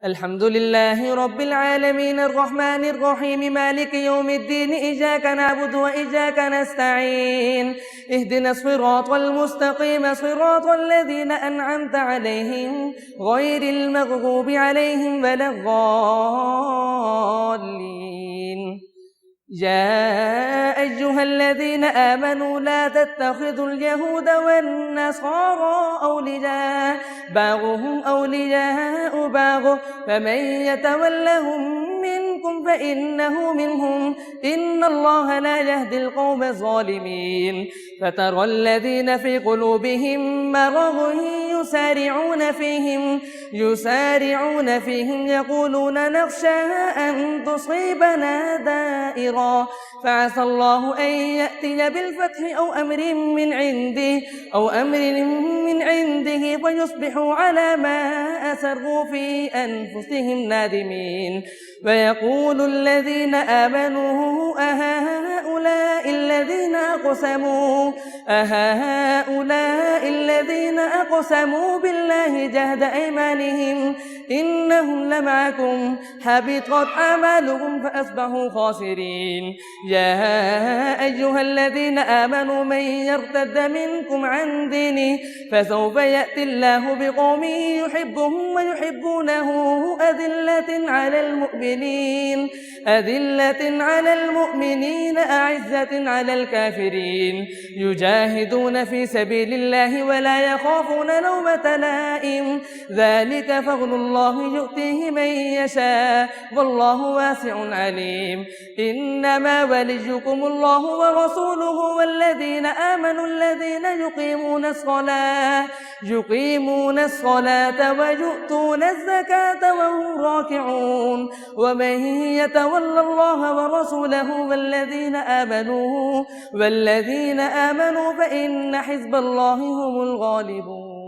الحمد لله رب العالمين الرحمن الرحيم مالك يوم الدين إياك نعبد وإياك نستعين اهدنا الصراط المستقيم صراط الذين أنعمت عليهم غير المغضوب عليهم ولا الضالين. يا أيها الذين آمنوا لا تتخذوا اليهود والنصارى أولياء بعضهم أولياء بعض فمن يتولهم منكم فإنه منهم إن الله لا يهدي القوم الظالمين. فترى الذين في قلوبهم مرض يسارعون فيهم يقولون نخشى أن تصيبنا دائرة فعسى الله أن يأتي بالفتح أو أمر من عنده فيصبحوا على ما أسروا في أنفسهم نادمين. ويقول الذين آمنوا أهؤلاء الذين أقسموا بالله جهد أيمانهم إنهم لمعكم حبطت أعمالهم فأصبحوا خاسرين. يا أيها الذين آمنوا من يرتد منكم عن دينه فسوف يأتي الله بقوم يحبهم ويحبونه أذلة على المؤمنين أعزة على الكافرين يجاهدون في سبيل الله ولا يخافون لومة لائم ذلك فضل الله يؤتيه من يشاء والله واسع عليم. إنما وليكم الله ورسوله والذين آمنوا الذين يقيمون الصلاة ويؤتون الزكاة وهم راكعون. ومن يتولى الله ورسوله والذين آمنوا فإن حزب الله هم الغالبون.